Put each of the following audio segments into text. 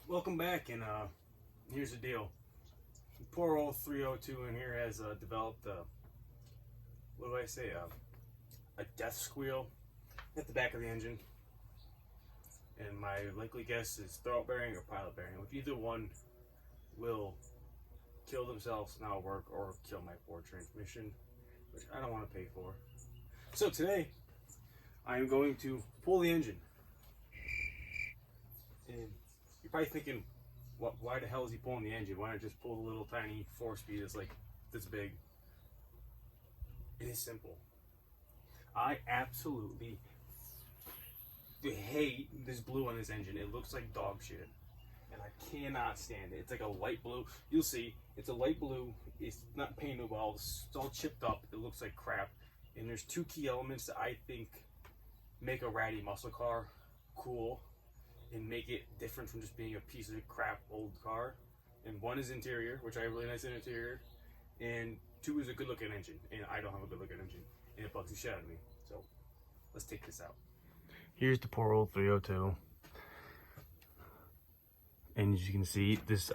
Welcome back, and here's the deal. Poor old 302 in here has developed what do I say, a death squeal at the back of the engine, and my likely guess is throwout bearing or pilot bearing, which either one will kill themselves, not work, or kill my poor transmission, which I don't want to pay for. So today I am going to pull the engine, and you're probably thinking, why the hell is he pulling the engine? Why not just pull the little tiny 4-speed that's like this big? It is simple. I absolutely hate this blue on this engine. It looks like dog shit, and I cannot stand it. It's like a light blue. You'll see, it's a light blue. It's not painted well. It's all chipped up. It looks like crap. And there's two key elements that I think make a ratty muscle car cool and make it different from just being a piece of crap old car. And one is interior, which I have a really nice interior, and two is a good looking engine, and I don't have a good looking engine, and it bugs the shit out of me. So let's take this out. Here's the poor old 302, and as you can see, this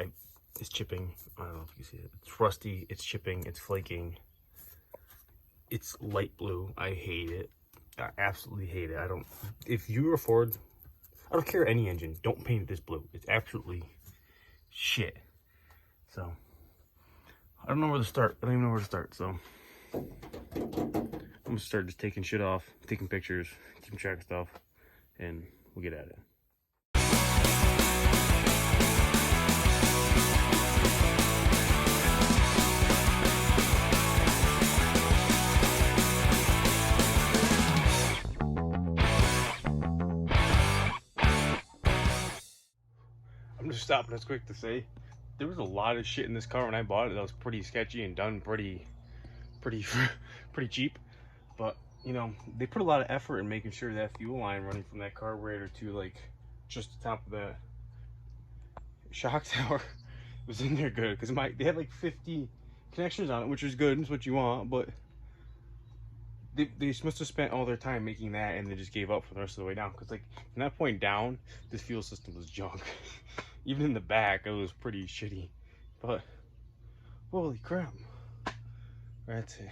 is chipping. I don't know if you can see it. It's rusty, it's chipping, it's flaking. It's light blue. I hate it. I absolutely hate it. If you afford, I don't care any engine, don't paint it this blue. It's absolutely shit. So I don't know where to start. I don't even know where to start. So I'm gonna start just taking shit off, taking pictures, keeping track of stuff, and we'll get at it. I'm just stopping this quick to say there was a lot of shit in this car when I bought it that was pretty sketchy and done pretty cheap. But you know, they put a lot of effort in making sure that fuel line running from that carburetor to like just the top of the shock tower was in there good, because they had like 50 connections on it, which is good. It's what you want, but they must have spent all their time making that, and they just gave up for the rest of the way down, because like from that point down, this fuel system was junk. Even in the back, it was pretty shitty. But holy crap, that's it.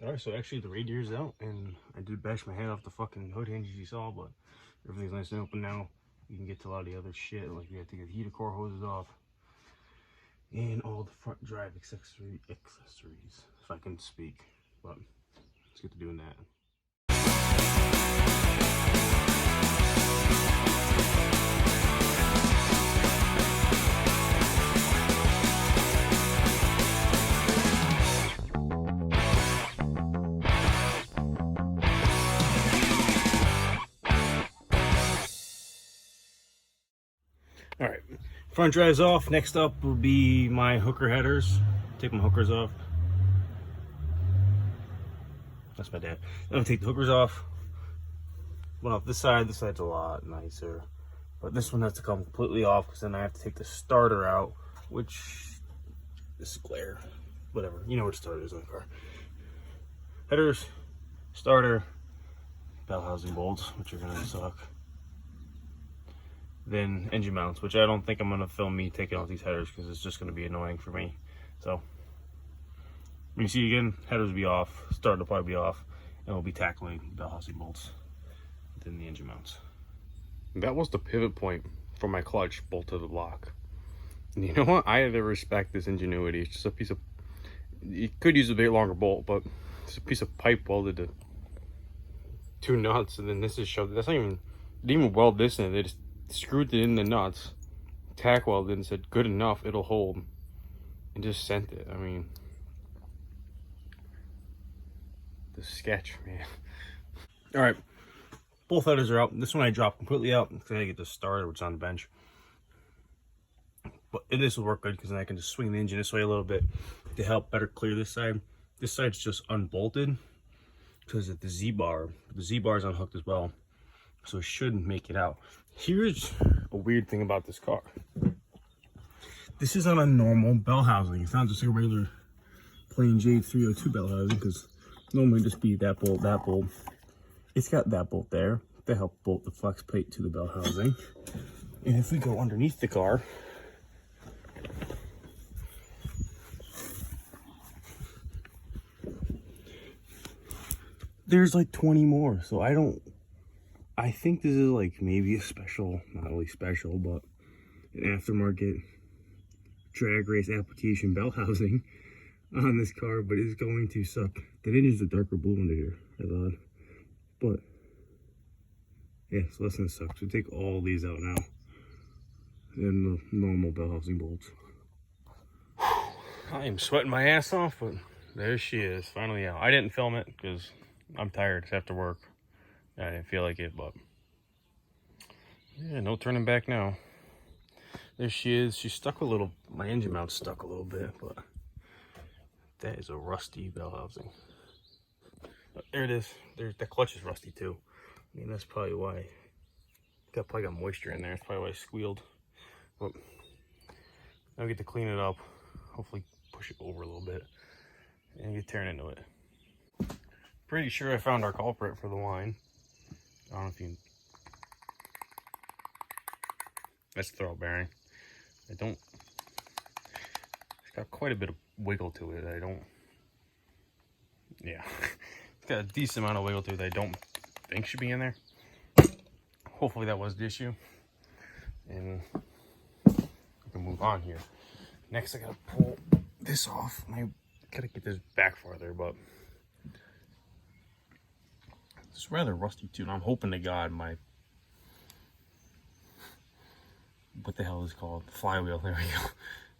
Alright, so actually the radiator's out, and I did bash my head off the fucking hood hinges you saw, but everything's nice and open now. You can get to a lot of the other shit, like we have to get the heater core hoses off, and all the front drive accessories, if I can speak. But let's get to doing that. All right, front drive's off. Next up will be my hooker headers. Take my hookers off. That's my dad. I'm gonna take the hookers off. Well, this side's a lot nicer, but this one has to come completely off, because then I have to take the starter out, which this is glare. Whatever, you know where the starter is on the car. Headers, starter, bell housing bolts, which are gonna suck. Then engine mounts, which I don't think I'm gonna film me taking off these headers, because it's just gonna be annoying for me. So when you see again, headers will be off, starter will probably be off, and we'll be tackling bell housing bolts, then the engine mounts. That was the pivot point for my clutch bolt to the block. And you know what? I have to respect this ingenuity. It's just a piece of, you could use a bit longer bolt, but it's a piece of pipe welded to two nuts, and then this is shoved. That's not even, they didn't even weld this in. They just screwed it in the nuts, tack welded, and said good enough, it'll hold, and just sent it. I mean, the sketch, man. All right, both headers are out. This one I dropped completely out because I gotta get the starter, which is on the bench. But this will work good, because then I can just swing the engine this way a little bit, to help better clear this side. This side's just unbolted because of the Z-bar. The Z-bar is unhooked as well, so it shouldn't make it out. Here's a weird thing about this car. This is on a normal bell housing. It's not just a regular plain J302 bell housing, because normally just be that bolt, that bolt. It's got that bolt there to help bolt the flex plate to the bell housing. And if we go underneath the car, there's like 20 more. So I think this is like maybe a special, not really special, but an aftermarket drag race application bell housing on this car, but it's going to suck. They didn't use the darker blue under here, I thought. But yeah, so that's gonna suck. So take all these out now. And the normal bell housing bolts. I am sweating my ass off, but there she is, finally out. I didn't film it because I'm tired. It's after work. I didn't feel like it, but yeah, no turning back now. There she is. She's stuck a little, my engine mount's stuck a little bit, but that is a rusty bell housing. There it is. The clutch is rusty too. I mean, that's probably why. Probably got moisture in there. That's probably why I squealed. But now we get to clean it up. Hopefully push it over a little bit and get tearing into it. Pretty sure I found our culprit for the whine. I don't know if you can... That's the throw bearing. It's got quite a bit of wiggle to it. Yeah. It's got a decent amount of wiggle to it that I don't think should be in there. Hopefully that was the issue. And we can move on here. Next I gotta pull this off. I gotta get this back farther, but it's rather rusty too. And I'm hoping to God my, what the hell is it called? Flywheel, there we go,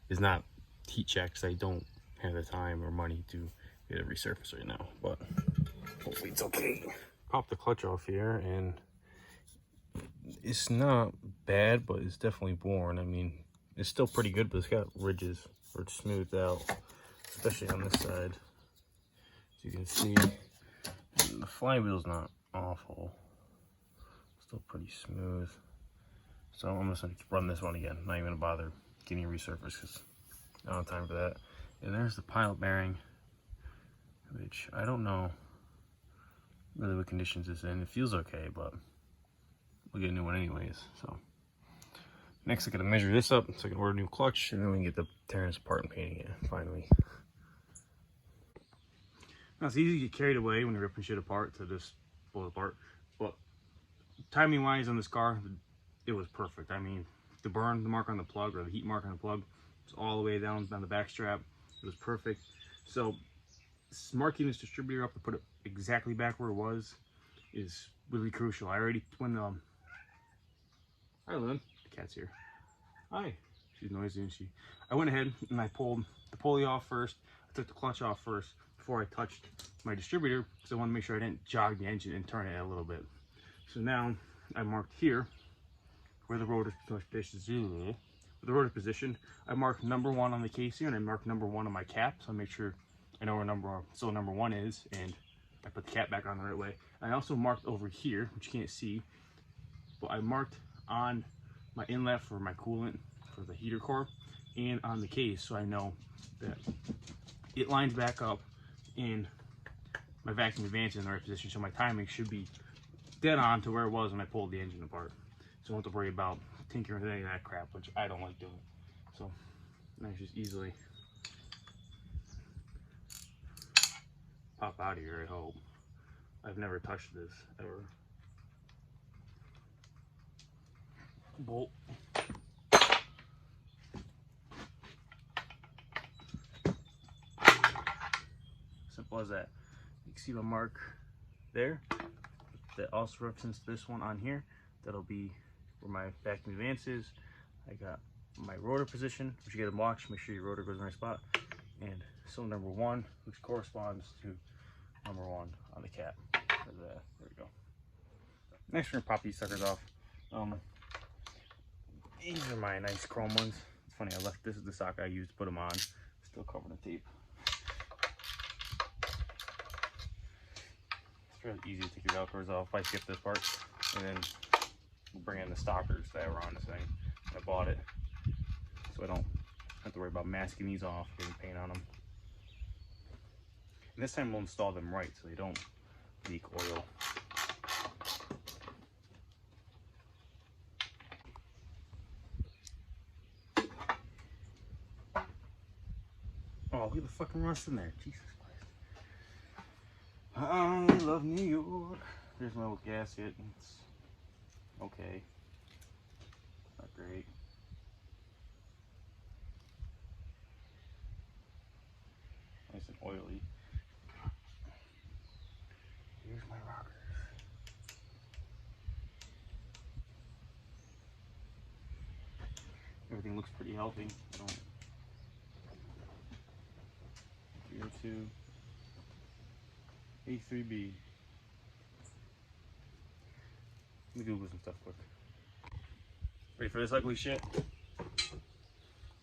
is not heat checked, because I don't have the time or money to get it resurfaced right now, but hopefully it's okay. Pop the clutch off here, and it's not bad, but it's definitely worn. I mean, it's still pretty good, but it's got ridges where it's smoothed out, especially on this side. As you can see, the flywheel's not awful, still pretty smooth. So I'm just gonna run this one again. Not even gonna bother getting resurfaced because I don't have time for that. And there's the pilot bearing, which I don't know really what conditions it's in. It feels okay, but we'll get a new one anyways. So next I gotta measure this up so I can order a new clutch, and then we can get the tearing this apart and painting it finally. Now it's easy to get carried away when you're ripping shit apart to just pull it apart, but timing wise on this car, it was perfect. I mean, the burn, the mark on the plug, or the heat mark on the plug, was all the way down the back strap. It was perfect. So marking this distributor up to put it exactly back where it was is really crucial. I already, hi Lynn, the cat's here. Hi, she's noisy, isn't she? I went ahead and I pulled the pulley off first. I took the clutch off first before I touched my distributor, because I want to make sure I didn't jog the engine and turn it a little bit. So now I marked here where the rotor position. I marked number 1 on the case here, and I marked number 1 on my cap, so I make sure I know where number 1 is, and I put the cap back on the right way. I also marked over here, which you can't see, but I marked on my inlet for my coolant for the heater core and on the case, so I know that it lines back up and my vacuum advance is in the right position, so my timing should be dead on to where it was when I pulled the engine apart. So I don't have to worry about tinkering with any of that crap, which I don't like doing. So I just easily pop out of here, I hope. I've never touched this ever. Bolt. Simple as that. You can see the mark there that also represents this one on here. That'll be where my vacuum advance is. I got my rotor position, which you gotta watch, make sure your rotor goes in the right spot, and cylinder number 1, which corresponds to number 1 on the cap. There we go. Next we're gonna pop these suckers off. These are my nice chrome ones. It's funny, I left, this is the sock I used to put them on, still covered in tape. fairly easy to take your Velcros off. I skip this part, and then we'll bring in the stoppers that were on this thing. I bought it, so I don't have to worry about masking these off, getting paint on them. And this time we'll install them right so they don't leak oil. Oh, look at the fucking rust in there. Jesus Christ. I love New York. There's my old gasket. It's okay. Not great. Nice and oily. Here's my rockers. Everything looks pretty healthy. I don't. 302 A3B. Let me Google some stuff quick. Ready for this ugly shit?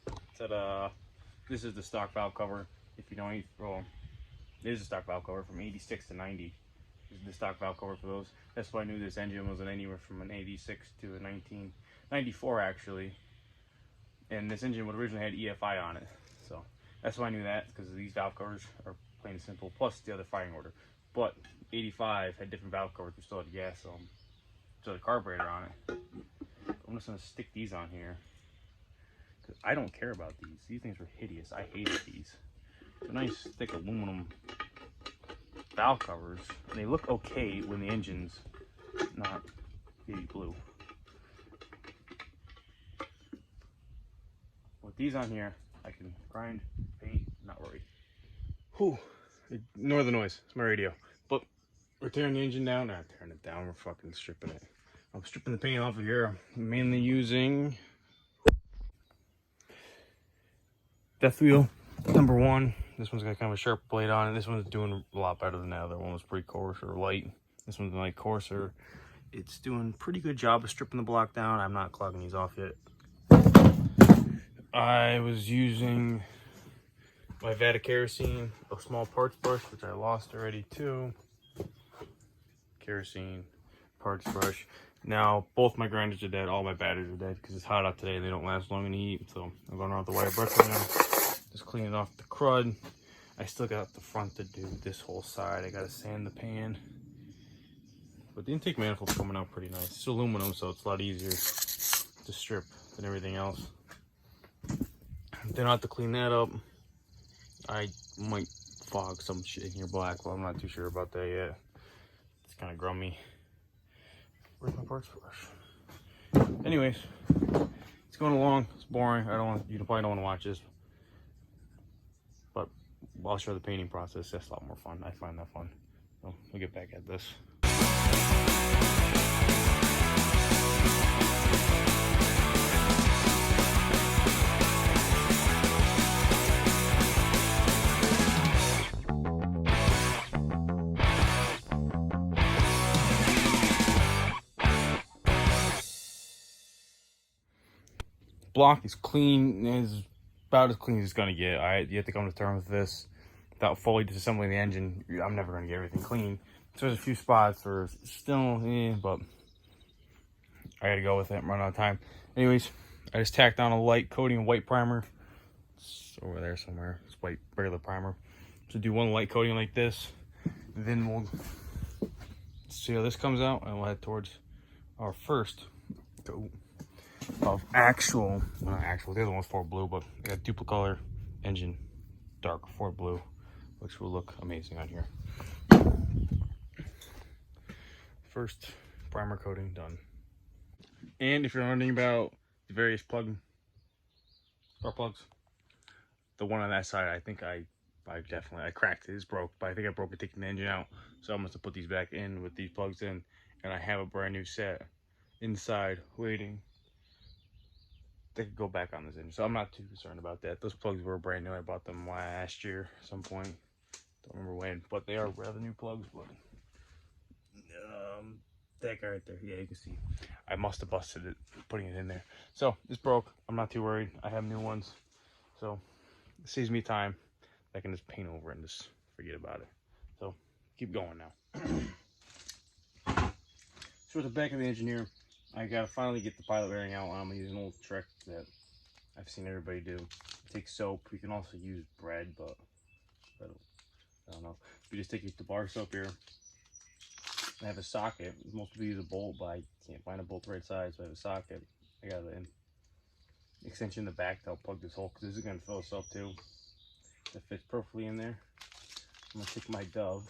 It's at, this is the stock valve cover. If you don't, well, there's a stock valve cover from 86 to 90. This is the stock valve cover for those. That's why I knew this engine was anywhere from an 86 to a 1994 actually. And this engine would originally had EFI on it, so that's why I knew that, because these valve covers are plain and simple. Plus the other firing order. But 85 had different valve covers. We still had gas, still had a carburetor on it. I'm just gonna stick these on here because I don't care about these. These things were hideous. I hated these. They're nice thick aluminum valve covers. And they look okay when the engine's not baby blue. With these on here, I can grind, paint, not worry. Whew. Ignore the noise. It's my radio. But we're tearing the engine down. Not tearing it down. We're fucking stripping it. I'm stripping the paint off of here. I'm mainly using Death Wheel #1. This one's got kind of a sharp blade on it. This one's doing a lot better than the other one. Was pretty coarse or light. This one's like coarser. It's doing a pretty good job of stripping the block down. I'm not clogging these off yet. I was using my vat of kerosene, a small parts brush, which I lost already too. Kerosene, parts brush. Now, both my grinders are dead, all my batteries are dead, because it's hot out today and they don't last long in the heat. So I'm going around with the wire brush right now, just cleaning off the crud. I still got the front to do, this whole side. I gotta sand the pan. But the intake manifold's coming out pretty nice. It's aluminum, so it's a lot easier to strip than everything else. Then I'll have to clean that up. I might fog some shit in here black, but I'm not too sure about that yet. It's kind of grummy. Where's my parts brush? Anyways, it's going along. It's boring. You probably don't want to watch this, but I'll show the painting process. That's a lot more fun. I find that fun. So we'll get back at this. Block is clean, is about as clean as it's gonna get. You have to come to terms with this. Without fully disassembling the engine, I'm never gonna get everything clean. So there's a few spots where it's still, but I gotta go with it. I'm running out of time. Anyways, I just tacked on a light coating of white primer. It's over there somewhere. It's white, regular primer. So do one light coating like this. Then we'll see how this comes out, and we'll head towards our first coat of actual, well, not actual, the other one's Ford blue, but I got duplicate color engine, dark Ford blue, which will look amazing on here. First primer coating done. And if you're wondering about the various spark plugs, the one on that side, I think I cracked it. It's broke, but I think I broke it taking the engine out, so I must have put these back in with these plugs in, and I have a brand new set inside waiting. They could go back on this engine, so I'm not too concerned about that. Those plugs were brand new. I bought them last year at some point. Don't remember when, but they are rather new plugs. But that guy right there, yeah, you can see. I must have busted it putting it in there. So it's broke. I'm not too worried. I have new ones, so it saves me time. I can just paint over it and just forget about it. So keep going now. So at the back of the engine here, I gotta finally get the pilot bearing out. I'm gonna use an old trick that I've seen everybody do. Take soap. You can also use bread, but I don't know. You just take the bar soap here. I have a socket. Most people use a bolt, but I can't find a bolt the right size, so I have a socket. I got an extension in the back to help plug this hole, because this is gonna fill this up too. That fits perfectly in there. I'm gonna take my Dove.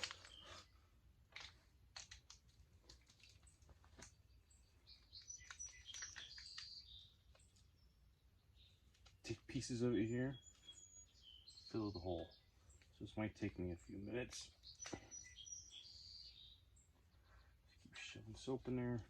Take pieces of it here. Fill the hole. So this might take me a few minutes. Keep shoving soap in there.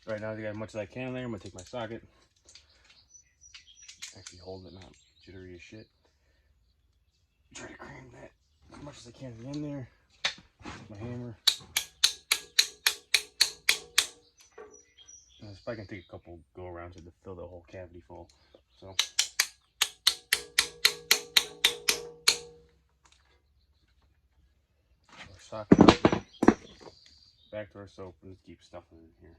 Right now I got as much as I can in there. I'm gonna take my socket. Actually hold it, not jittery as shit. Try to cram that as much as I can in there. Take my hammer. And if I can take a couple go arounds to fill the whole cavity full. So our socket up, back to our soap, and keep stuffing it in here.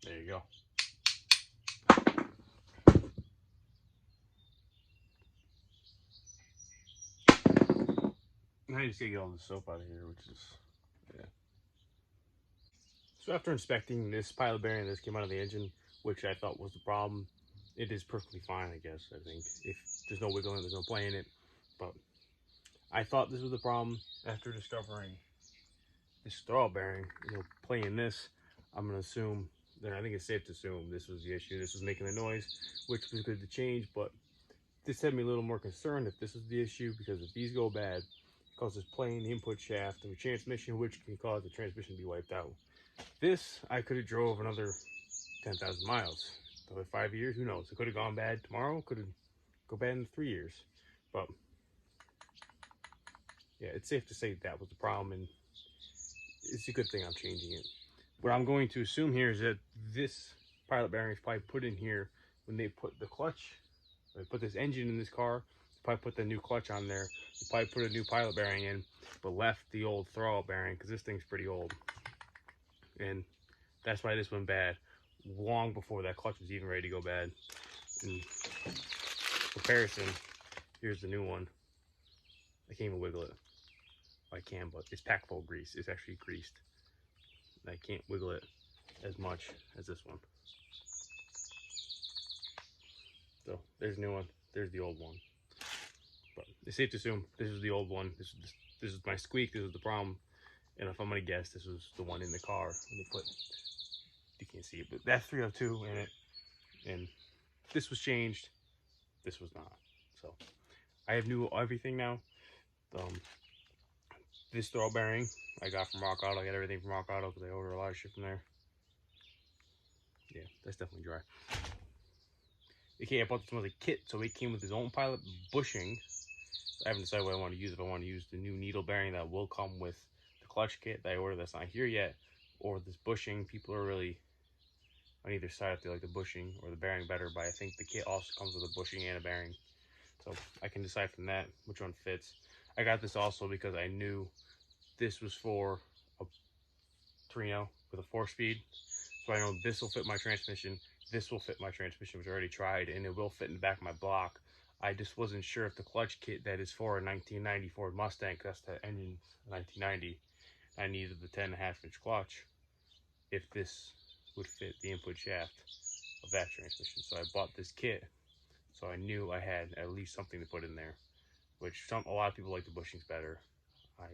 There you go. Now you just gotta get all the soap out of here, which is, yeah. So after inspecting this pilot bearing that came out of the engine, which I thought was the problem, it is perfectly fine, I guess. I think if there's no wiggling, there's no play in it. But I thought this was the problem. After discovering this throttle bearing, playing this, I'm gonna assume that, I think it's safe to assume this was the issue. This was making the noise, which was good to change, but this had me a little more concerned if this was the issue, because if these go bad, it causes play in the input shaft of a transmission, which can cause the transmission to be wiped out. This, I could have drove another 10,000 miles. Another 5 years, who knows? It could have gone bad tomorrow, could have go bad in 3 years. But yeah, it's safe to say that was the problem, and it's a good thing I'm changing it. What I'm going to assume here is that this pilot bearing is probably put in here when they put the clutch, they put this engine in this car, they probably put the new clutch on there, they probably put a new pilot bearing in, but left the old throttle bearing, because this thing's pretty old. And that's why this went bad long before that clutch was even ready to go bad. In comparison, here's the new one. I can't even wiggle it. I can, but it's packed full of grease. It's actually greased. I can't wiggle it as much as this one. So there's the new one. There's the old one. But it's safe to assume this is the old one. This is my squeak. This is the problem. And if I'm gonna guess, this was the one in the car when they put. You can't see it, but that's 302 in it. And this was changed. This was not. So I have new everything now. This throttle bearing I got from Rock Auto. I got everything from Rock Auto because I order a lot of shit from there. Yeah, that's definitely dry. Okay, I bought this one as a kit, so it came with his own pilot bushing. So I haven't decided what I want to use. If I want to use the new needle bearing that will come with the clutch kit that I ordered that's not here yet, or this bushing. People are really on either side if they like the bushing or the bearing better, but I think the kit also comes with a bushing and a bearing. So I can decide from that which one fits. I got this also because I knew this was for a Torino with a 4-speed. So I know this will fit my transmission. This will fit my transmission, which I already tried, and it will fit in the back of my block. I just wasn't sure if the clutch kit that is for a 1990 Ford Mustang, because that's the engine 1990, I needed the 10.5-inch clutch, if this would fit the input shaft of that transmission. So I bought this kit, so I knew I had at least something to put in there, which a lot of people like the bushings better. I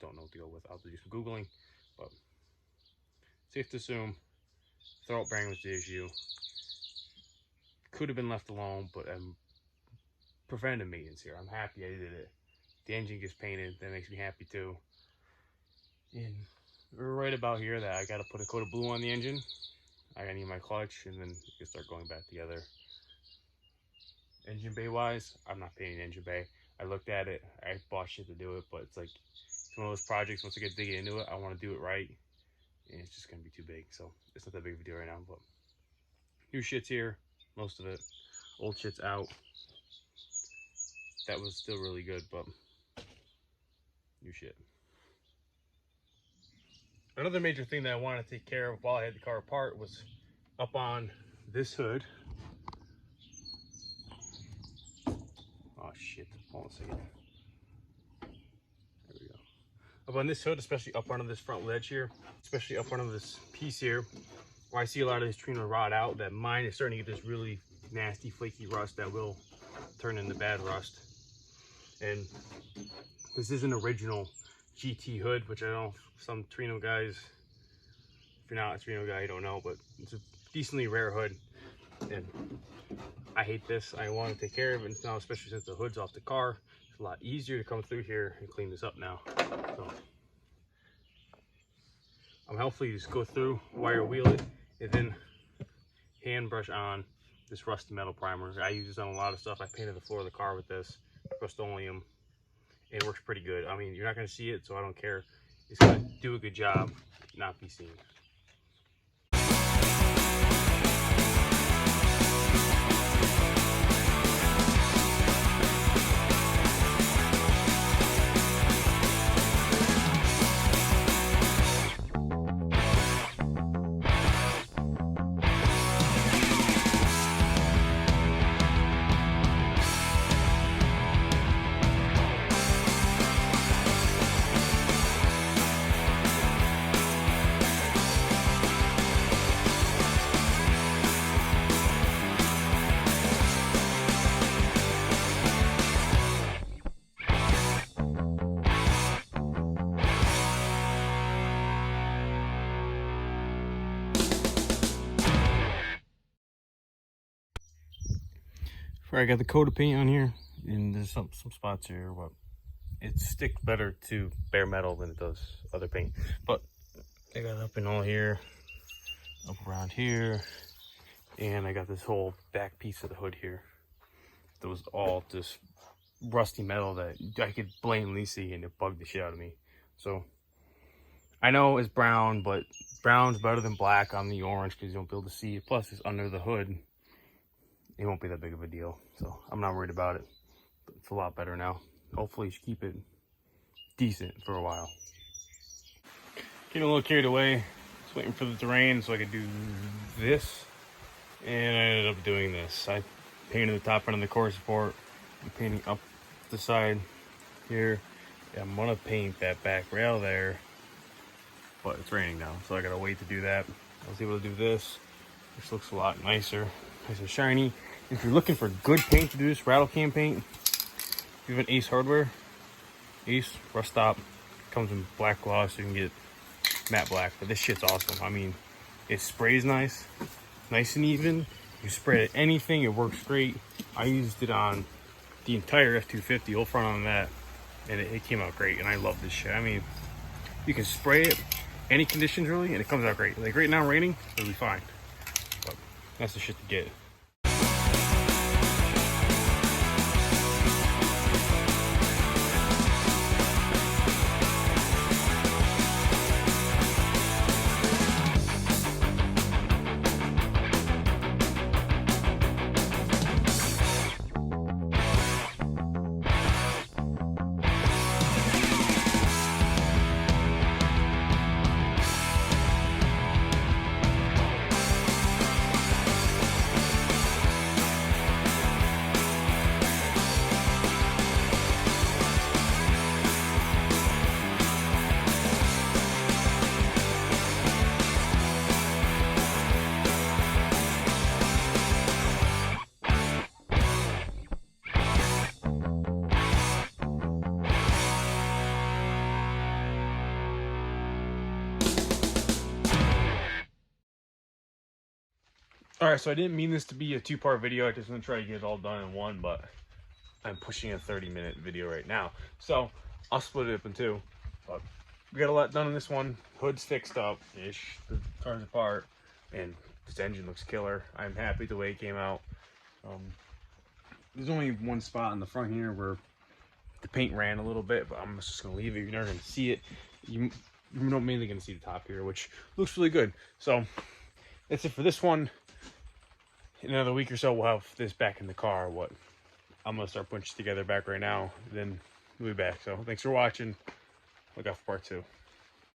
don't know what to go with. I'll do some Googling, but safe to assume throwout bearing was the issue. Could have been left alone, but I'm preventive maintenance here. I'm happy I did it. The engine gets painted, that makes me happy too. And we're right about here that I got to put a coat of blue on the engine. I need my clutch, and then it can start going back together. Engine bay wise, I'm not painting engine bay. I looked at it, I bought shit to do it, but it's like, it's one of those projects, once I get digging into it, I want to do it right, and it's just going to be too big. So it's not that big of a deal right now, but new shit's here, most of it. Old shit's out. That was still really good, but new shit. Another major thing that I wanted to take care of while I had the car apart was up on this hood. Oh shit, hold on a second. There we go. Up on this hood, especially up under this front ledge here, especially up under this piece here, where I see a lot of this Torino rot out, that mine is starting to get this really nasty flaky rust that will turn into bad rust. And this is an original GT hood, which I know some Torino guys, if you're not a Torino guy, you don't know, but it's a decently rare hood. And I hate this. I want to take care of it now, especially since the hood's off the car. It's a lot easier to come through here and clean this up now. So I'm hopefully just go through, wire wheel it, and then hand brush on this rusty metal primer. I use this on a lot of stuff. I painted the floor of the car with this Rust-Oleum. It works pretty good. I mean, you're not going to see it, so I don't care. It's going to do a good job, not be seen. I got the coat of paint on here, and there's some spots here, but it sticks better to bare metal than it does other paint. But I got up in all here, up around here, and I got this whole back piece of the hood here that was all just rusty metal that I could blatantly see, and it bugged the shit out of me. So I know it's brown, but brown's better than black on the orange because you won't be able to see it. Plus it's under the hood. It won't be that big of a deal, so I'm not worried about it. It's a lot better now. Hopefully, you should keep it decent for a while. Getting a little carried away. Just waiting for the to rain so I could do this, and I ended up doing this. I painted the top end of the core support. I'm painting up the side here. Yeah, I'm gonna paint that back rail there, but it's raining now, so I gotta wait to do that. I was able to do this, which looks a lot nicer. Nice and shiny. If you're looking for good paint to do this, rattle can paint, if you have an Ace hardware, Ace Rust Stop comes in black gloss, so you can get matte black. But this shit's awesome. I mean, it sprays nice and even. You spray it anything, it works great. I used it on the entire F250, whole front on that, and it came out great. And I love this shit. I mean, you can spray it any conditions really, and it comes out great. Like right now, raining, it'll be fine. But that's the shit to get. All right, so I didn't mean this to be a two-part video. I just want to try to get it all done in one, but I'm pushing a 30-minute video right now. So I'll split it up in two. But we got a lot done on this one. Hood's fixed up-ish. The car's apart. And this engine looks killer. I'm happy the way it came out. There's only one spot in the front here where the paint ran a little bit, but I'm just going to leave it. You're never going to see it. You're mainly going to see the top here, which looks really good. So that's it for this one. In another week or so, we'll have this back in the car. What I'm going to start punching together back right now. Then we'll be back. So thanks for watching. Look out for part 2.